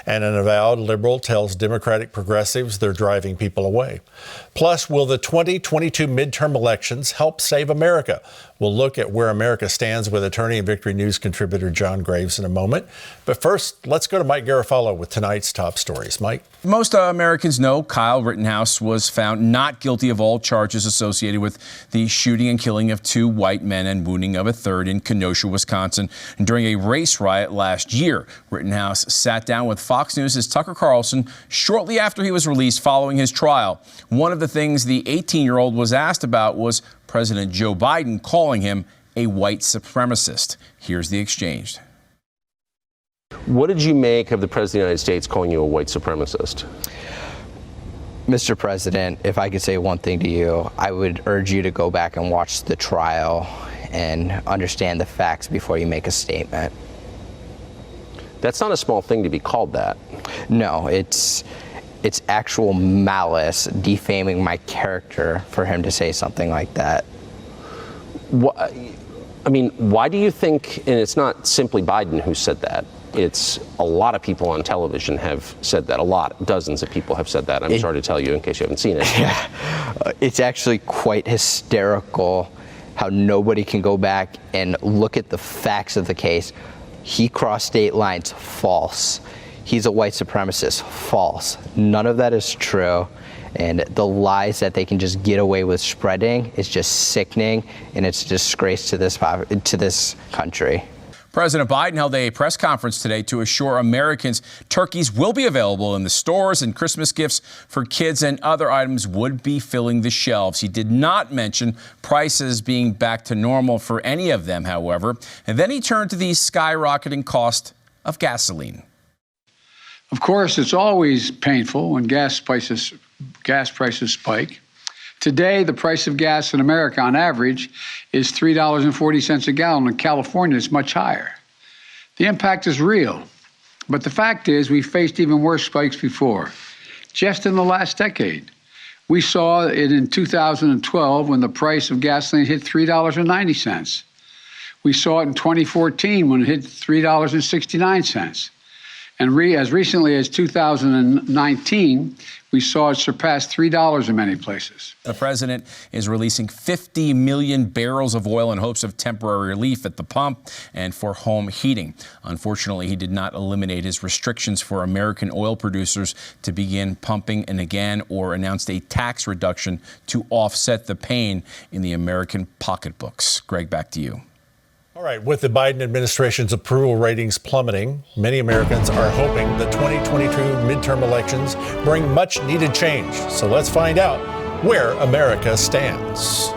And an avowed liberal tells Democratic progressives they're driving people away. Plus, will the 2022 midterm elections help save America? We'll look at where America stands with attorney and Victory News contributor John Graves in a moment. But first, let's go to Mike Garofalo with tonight's top stories. Mike? Most Americans know Kyle Rittenhouse was found not guilty of all charges associated with the shooting and killing of 2 white men and wounding of a third in Kenosha, Wisconsin, during a race riot last year. Rittenhouse sat down with Fox News' Tucker Carlson shortly after he was released following his trial. One of the things the 18-year-old was asked about was President Joe Biden calling him a white supremacist. Here's the exchange. What did you make of the President of the United States calling you a white supremacist? Mr. President, if I could say one thing to you, I would urge you to go back and watch the trial and understand the facts before you make a statement. That's not a small thing to be called that. No, it's actual malice, defaming my character for him to say something like that. I mean, why do you think, and it's not simply Biden who said that, it's a lot of people on television have said that, dozens of people have said that. I'm sorry to tell you in case you haven't seen it. Yeah, it's actually quite hysterical how nobody can go back and look at the facts of the case. He crossed state lines, false. He's a white supremacist, false. None of that is true. And the lies that they can just get away with spreading is just sickening, and it's a disgrace to this country. President Biden held a press conference today to assure Americans turkeys will be available in the stores and Christmas gifts for kids and other items would be filling the shelves. He did not mention prices being back to normal for any of them, however. And then he turned to the skyrocketing cost of gasoline. Of course, it's always painful when gas prices spike. Today, the price of gas in America on average is $3.40 a gallon. In California, it's much higher. The impact is real, but the fact is we faced even worse spikes before. Just in the last decade, we saw it in 2012 when the price of gasoline hit $3.90. We saw it in 2014 when it hit $3.69. And as recently as 2019, we saw it surpass $3 in many places. The president is releasing 50 million barrels of oil in hopes of temporary relief at the pump and for home heating. Unfortunately, he did not eliminate his restrictions for American oil producers to begin pumping and again or announced a tax reduction to offset the pain in the American pocketbooks. Greg, back to you. All right, with the Biden administration's approval ratings plummeting, many Americans are hoping the 2022 midterm elections bring much needed change. So let's find out where America stands.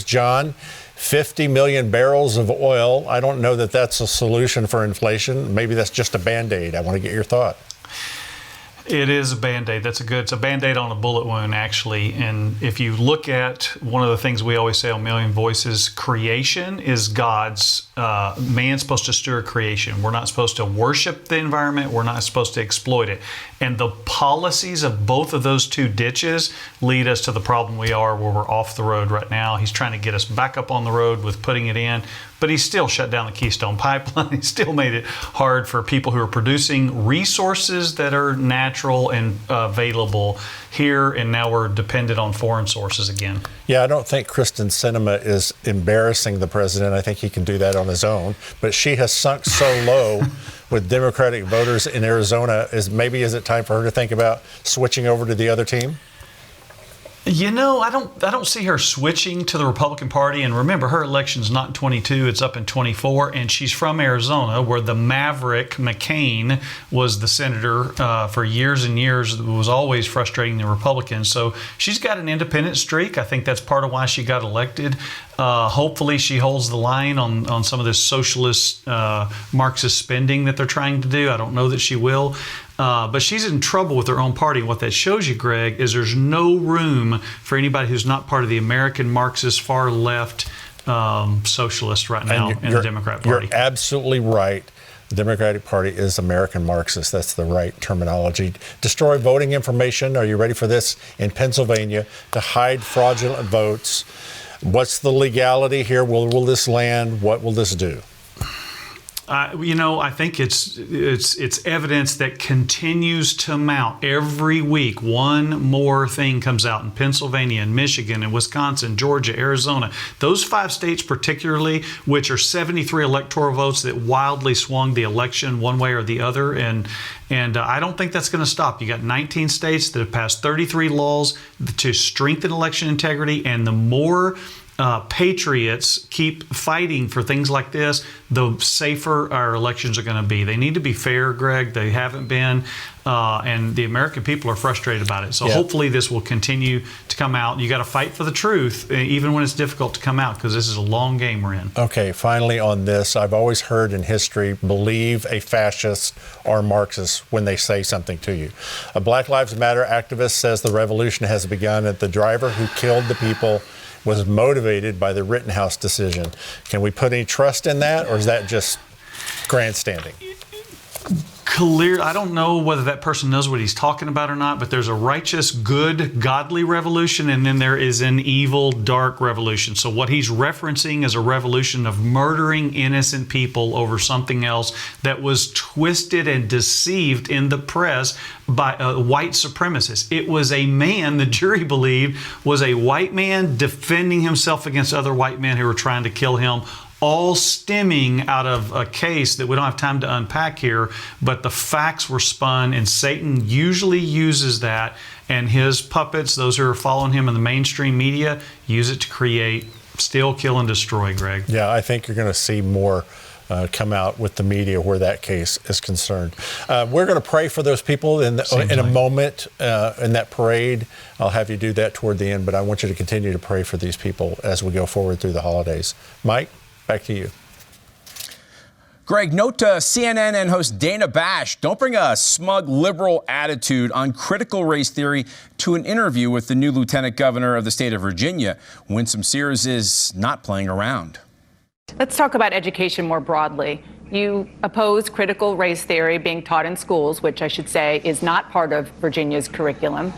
John, 50 million barrels of oil. I don't know that that's a solution for inflation. Maybe that's just a Band-Aid. I want to get your thought. It is a Band-Aid. It's a Band-Aid on a bullet wound, actually. And if you look at one of the things we always say on Million Voices, creation is God's. Man's supposed to steward creation. We're not supposed to worship the environment. We're not supposed to exploit it. And the policies of both of those two ditches lead us to the problem we are where we're off the road right now. He's trying to get us back up on the road with putting it in. But he still shut down the Keystone Pipeline. He still made it hard for people who are producing resources that are natural and available here, and now we're dependent on foreign sources again. Yeah, I don't think Kristen Sinema is embarrassing the president. I think he can do that on his own. But she has sunk so low with Democratic voters in Arizona. Is it time for her to think about switching over to the other team? You know, I don't see her switching to the Republican Party. And remember, her election's not in 22, it's up in 24. And she's from Arizona, where the maverick McCain was the senator for years and years. It was always frustrating the Republicans. So she's got an independent streak. I think that's part of why she got elected. Hopefully she holds the line on some of this socialist Marxist spending that they're trying to do. I don't know that she will. But she's in trouble with her own party. What that shows you, Greg, is there's no room for anybody who's not part of the American Marxist far left socialist right now in the Democrat Party. You're absolutely right. The Democratic Party is American Marxist. That's the right terminology. Destroy voting information. Are you ready for this? In Pennsylvania, to hide fraudulent votes. What's the legality here? Where will this land? What will this do? I think it's evidence that continues to mount every week. One more thing comes out in Pennsylvania and Michigan and Wisconsin, Georgia, Arizona. Those 5 states particularly, which are 73 electoral votes that wildly swung the election one way or the other. And I don't think that's going to stop. You got 19 states that have passed 33 laws to strengthen election integrity, and the more patriots keep fighting for things like this, the safer our elections are going to be. They need to be fair, Greg. They haven't been, and the American people are frustrated about it. So hopefully this will continue to come out. You got to fight for the truth, even when it's difficult to come out, because this is a long game we're in. Okay, finally on this, I've always heard in history, believe a fascist or Marxist when they say something to you. A Black Lives Matter activist says the revolution has begun, and the driver who killed the people was motivated by the Rittenhouse decision. Can we put any trust in that, or is that just grandstanding? Clear. I don't know whether that person knows what he's talking about or not, but there's a righteous, good, godly revolution, and then there is an evil, dark revolution. So what he's referencing is a revolution of murdering innocent people over something else that was twisted and deceived in the press by white supremacists. It was a man, the jury believed, was a white man defending himself against other white men who were trying to kill him, all stemming out of a case that we don't have time to unpack here, but the facts were spun, and Satan usually uses that, and his puppets, those who are following him in the mainstream media, use it to create, steal, kill, and destroy, Greg. Yeah, I think you're going to see more come out with the media where that case is concerned. We're going to pray for those people in a moment in that parade. I'll have you do that toward the end, but I want you to continue to pray for these people as we go forward through the holidays. Mike, back to you. Greg, note CNN host Dana Bash, don't bring a smug liberal attitude on critical race theory to an interview with the new lieutenant governor of the state of Virginia. Winsome Sears is not playing around. Let's talk about education more broadly. You oppose critical race theory being taught in schools, which I should say is not part of Virginia's curriculum.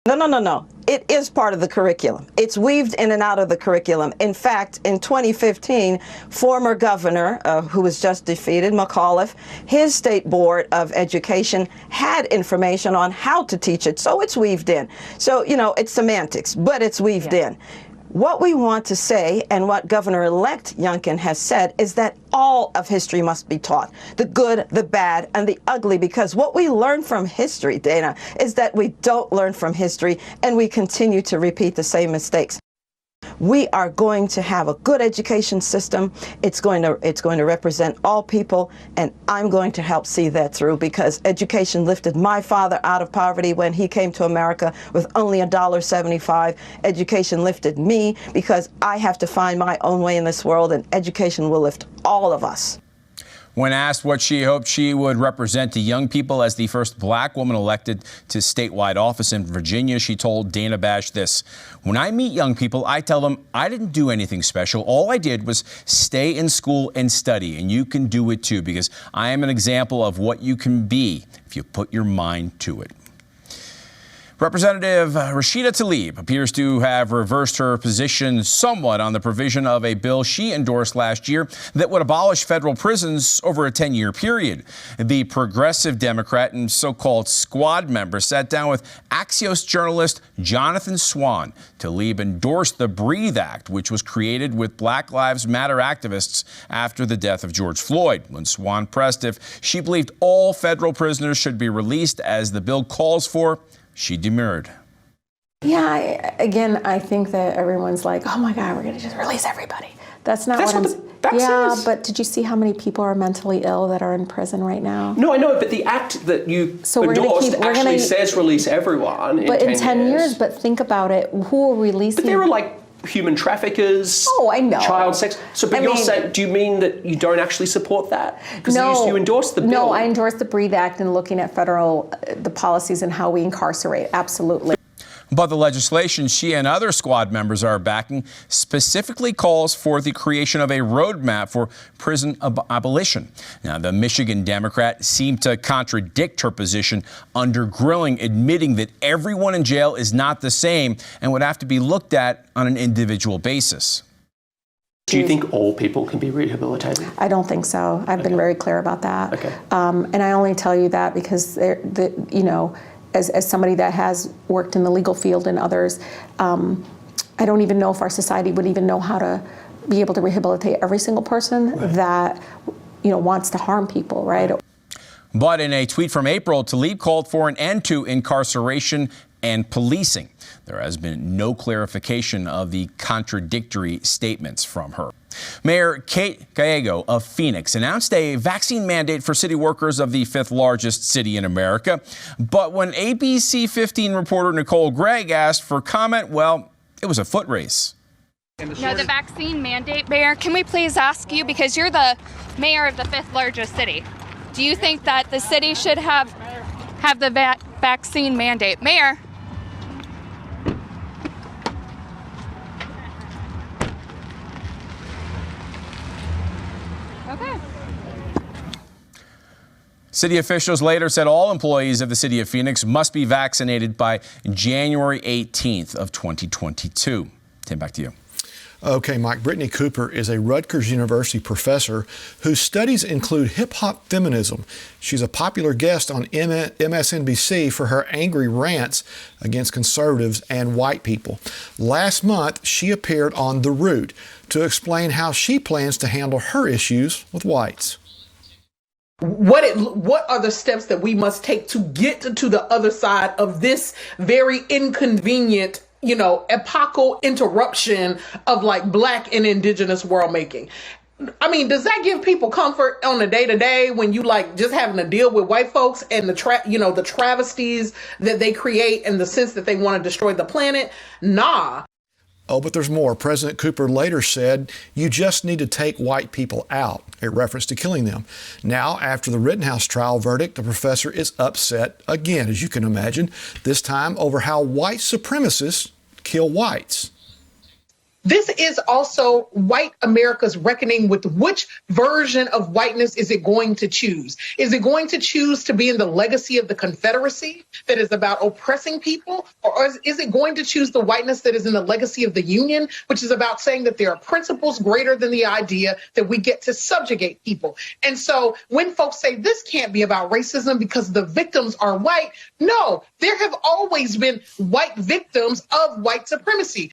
No. It is part of the curriculum. It's weaved in and out of the curriculum. In fact, in 2015, former governor, who was just defeated, McAuliffe, his state board of education had information on how to teach it. So it's weaved in. So, it's semantics, but it's weaved in. What we want to say, and what Governor-elect Youngkin has said, is that all of history must be taught, the good, the bad, and the ugly, because what we learn from history, Dana, is that we don't learn from history, and we continue to repeat the same mistakes. We are going to have a good education system. It's going to represent all people, and I'm going to help see that through, because education lifted my father out of poverty when he came to America with only $1.75. Education lifted me because I have to find my own way in this world, and education will lift all of us. When asked what she hoped she would represent to young people as the first black woman elected to statewide office in Virginia, she told Dana Bash this: "When I meet young people, I tell them I didn't do anything special. All I did was stay in school and study, and you can do it too, because I am an example of what you can be if you put your mind to it." Representative Rashida Tlaib appears to have reversed her position somewhat on the provision of a bill she endorsed last year that would abolish federal prisons over a 10-year period. The progressive Democrat and so-called squad member sat down with Axios journalist Jonathan Swan. Tlaib endorsed the Breathe Act, which was created with Black Lives Matter activists after the death of George Floyd. When Swan pressed if she believed all federal prisoners should be released as the bill calls for, she demurred. Yeah, I think that everyone's like, oh my God, we're going to just release everybody. That's not what the fact says. But did you see how many people are mentally ill that are in prison right now? No, I know, but the act that you endorsed actually says release everyone in 10 years. But think about it. Who are releasing? But there are like human traffickers. Oh, I know. Child sex. So, but you're saying, do you mean that you don't actually support that? Because you endorsed the bill. No, I endorsed the Breathe Act and looking at the policies and how we incarcerate. Absolutely. But the legislation she and other squad members are backing specifically calls for the creation of a roadmap for prison abolition. Now, the Michigan Democrat seemed to contradict her position under grilling, admitting that everyone in jail is not the same and would have to be looked at on an individual basis. Do you think all people can be rehabilitated? I don't think so. I've been very clear about that. Okay. And I only tell you that because, as somebody that has worked in the legal field and others, I don't even know if our society would even know how to be able to rehabilitate every single person that, wants to harm people, right? But in a tweet from April, Tlaib called for an end to incarceration and policing. There has been no clarification of the contradictory statements from her. Mayor Kate Gallego of Phoenix announced a vaccine mandate for city workers of the fifth largest city in America. But when ABC 15 reporter Nicole Gregg asked for comment, well, it was a foot race. No, the vaccine mandate, Mayor, can we please ask you, because you're the mayor of the fifth largest city, do you think that the city should have the vaccine mandate? Mayor? Okay. City officials later said all employees of the city of Phoenix must be vaccinated by January 18th of 2022. Tim, back to you. Okay, Mike. Brittany Cooper is a Rutgers University professor whose studies include hip-hop feminism. She's a popular guest on MSNBC for her angry rants against conservatives and white people. Last month, she appeared on The Root to explain how she plans to handle her issues with whites. What are the steps that we must take to get to the other side of this very inconvenient, epochal interruption of like Black and Indigenous world making? I mean, does that give people comfort on a day-to-day when you like just having to deal with white folks and the travesties that they create and the sense that they want to destroy the planet? Nah. Oh, but there's more. President Cooper later said, you just need to take white people out, a reference to killing them. Now, after the Rittenhouse trial verdict, the professor is upset again, as you can imagine, this time over how white supremacists kill whites. This is also white America's reckoning with which version of whiteness is it going to choose? Is it going to choose to be in the legacy of the Confederacy that is about oppressing people? Or is it going to choose the whiteness that is in the legacy of the Union, which is about saying that there are principles greater than the idea that we get to subjugate people? And so when folks say this can't be about racism because the victims are white, no, there have always been white victims of white supremacy.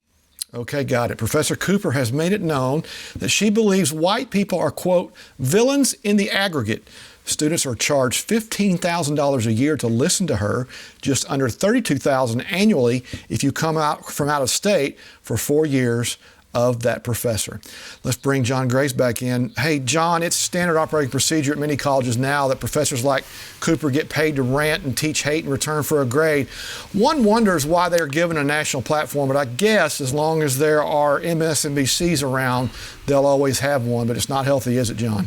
Okay, got it. Professor Cooper has made it known that she believes white people are, quote, villains in the aggregate. Students are charged $15,000 a year to listen to her, just under $32,000 annually if you come out from out of state for 4 years of that professor. Let's bring John Grace back in. Hey, John, it's standard operating procedure at many colleges now that professors like Cooper get paid to rant and teach hate in return for a grade. One wonders why they are given a national platform, but I guess as long as there are MSNBCs around, they'll always have one, but it's not healthy, is it, John?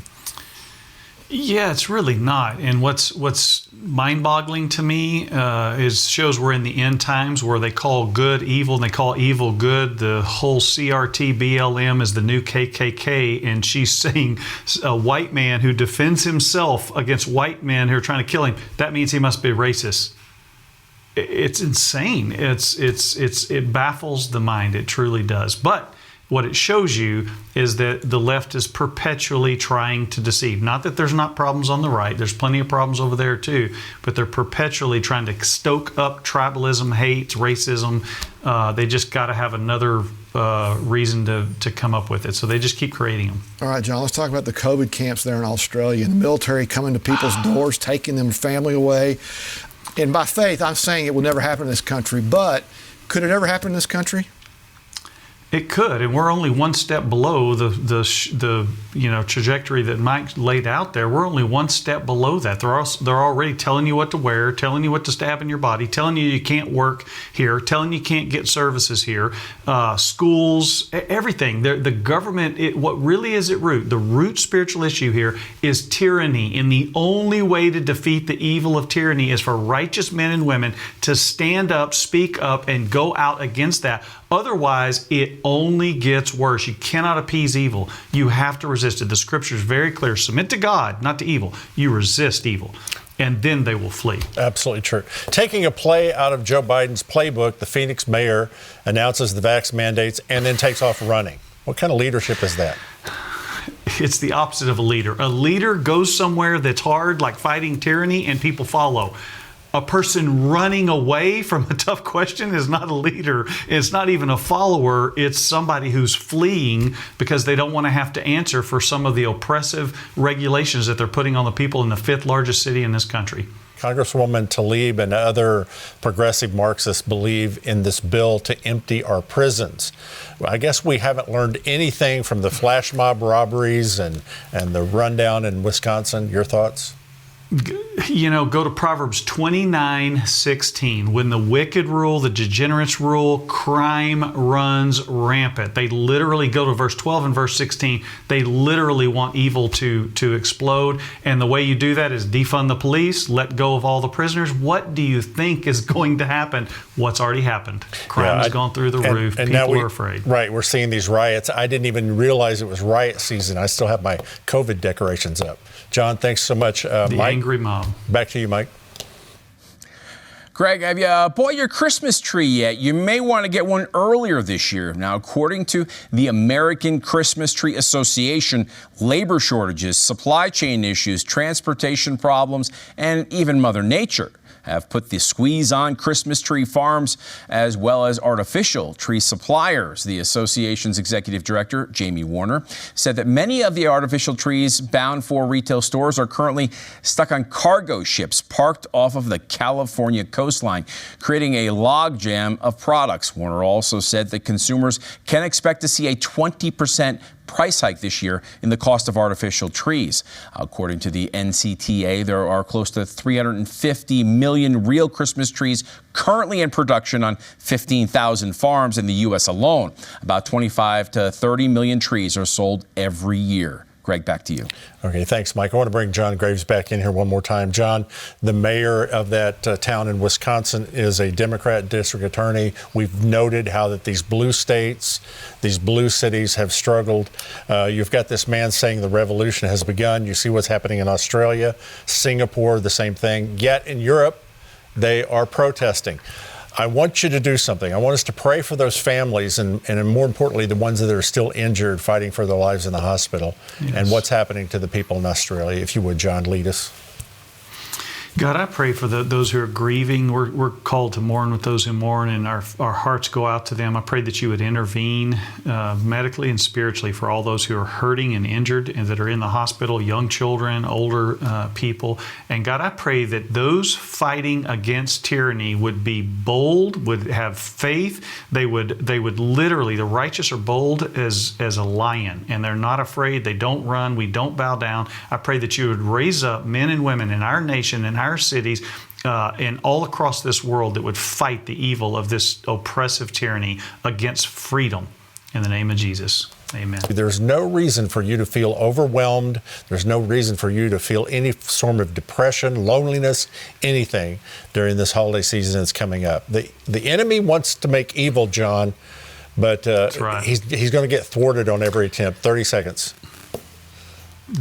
Yeah, it's really not. And what's mind-boggling to me is shows we're in the end times where they call good evil and they call evil good. The whole CRT BLM is the new KKK, and she's saying a white man who defends himself against white men who are trying to kill him, that means he must be racist. It's insane. It baffles the mind. It truly does. But what it shows you is that the left is perpetually trying to deceive. Not that there's not problems on the right. There's plenty of problems over there too. But they're perpetually trying to stoke up tribalism, hate, racism. They just got to have another reason to come up with it. So they just keep creating them. All right, John, let's talk about the COVID camps there in Australia. The military coming to people's doors, taking their family away. And by faith, I'm saying it will never happen in this country. But could it ever happen in this country? It could, and we're only one step below the trajectory that Mike laid out there. We're only one step below that. They're already telling you what to wear, telling you what to stab in your body, telling you can't work here, telling you can't get services here, schools, everything. The government, what really is at root, the root spiritual issue here is tyranny, and the only way to defeat the evil of tyranny is for righteous men and women to stand up, speak up, and go out against that. Otherwise, it only gets worse. You cannot appease evil. You have to resist it. The scripture is very clear. Submit to God, not to evil. You resist evil, and then they will flee. Absolutely true. Taking a play out of Joe Biden's playbook, the Phoenix mayor announces the vax mandates and then takes off running. What kind of leadership is that? It's the opposite of a leader. A leader goes somewhere that's hard, like fighting tyranny, and people follow. A person running away from a tough question is not a leader. It's not even a follower. It's somebody who's fleeing because they don't want to have to answer for some of the oppressive regulations that they're putting on the people in the 5th largest city in this country. Congresswoman Tlaib and other progressive Marxists believe in this bill to empty our prisons. I guess we haven't learned anything from the flash mob robberies and the rundown in Wisconsin. Your thoughts? You know, go to Proverbs 29:16. When the wicked rule, the degenerates rule, crime runs rampant. They literally go to verse 12 and verse 16. They literally want evil to explode. And the way you do that is defund the police, let go of all the prisoners. What do you think is going to happen? What's already happened? Crime has gone through the roof. And people are afraid. Right. We're seeing these riots. I didn't even realize it was riot season. I still have my COVID decorations up. John, thanks so much. Mike, angry mob. Back to you, Mike. Greg, have you bought your Christmas tree yet? You may want to get one earlier this year. Now, according to the American Christmas Tree Association, labor shortages, supply chain issues, transportation problems, and even Mother Nature have put the squeeze on Christmas tree farms as well as artificial tree suppliers. The association's executive director, Jamie Warner, said that many of the artificial trees bound for retail stores are currently stuck on cargo ships parked off of the California coastline, creating a logjam of products. Warner also said that consumers can expect to see a 20% price hike this year in the cost of artificial trees. According to the NCTA, there are close to 350 million real Christmas trees currently in production on 15,000 farms in the U.S. alone. About 25 to 30 million trees are sold every year. Greg, back to you. Okay, thanks, Mike. I want to bring John Graves back in here one more time. John, the mayor of that town in Wisconsin is a Democrat district attorney. We've noted how that these blue states, these blue cities have struggled. You've got this man saying the revolution has begun. You see what's happening in Australia, Singapore, the same thing. Yet in Europe, they are protesting. I want you to do something. I want us to pray for those families and more importantly, the ones that are still injured, fighting for their lives in the hospital, and what's happening to the people in Australia. If you would, John, lead us. God, I pray for those who are grieving. We're called to mourn with those who mourn, and our hearts go out to them. I pray that you would intervene medically and spiritually for all those who are hurting and injured and that are in the hospital, young children, older people. And God, I pray that those fighting against tyranny would be bold, would have faith. They would literally, the righteous are bold as a lion, and they're not afraid. They don't run. We don't bow down. I pray that you would raise up men and women in our nation and our cities and all across this world that would fight the evil of this oppressive tyranny against freedom. In the name of Jesus, amen. There's no reason for you to feel overwhelmed. There's no reason for you to feel any form of depression, loneliness, anything during this holiday season that's coming up. The enemy wants to make evil, John, but that's right. he's going to get thwarted on every attempt. 30 seconds.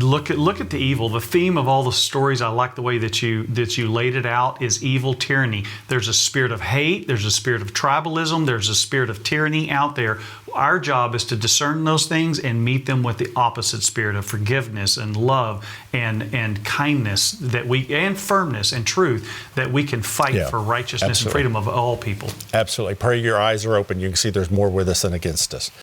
Look at the evil. The theme of all the stories, I like the way that you laid it out, is evil tyranny. There's a spirit of hate. There's a spirit of tribalism. There's a spirit of tyranny out there. Our job is to discern those things and meet them with the opposite spirit of forgiveness and love and kindness and firmness and truth, that we can fight for righteousness and freedom of all people. Absolutely. Pray your eyes are open. You can see there's more with us than against us.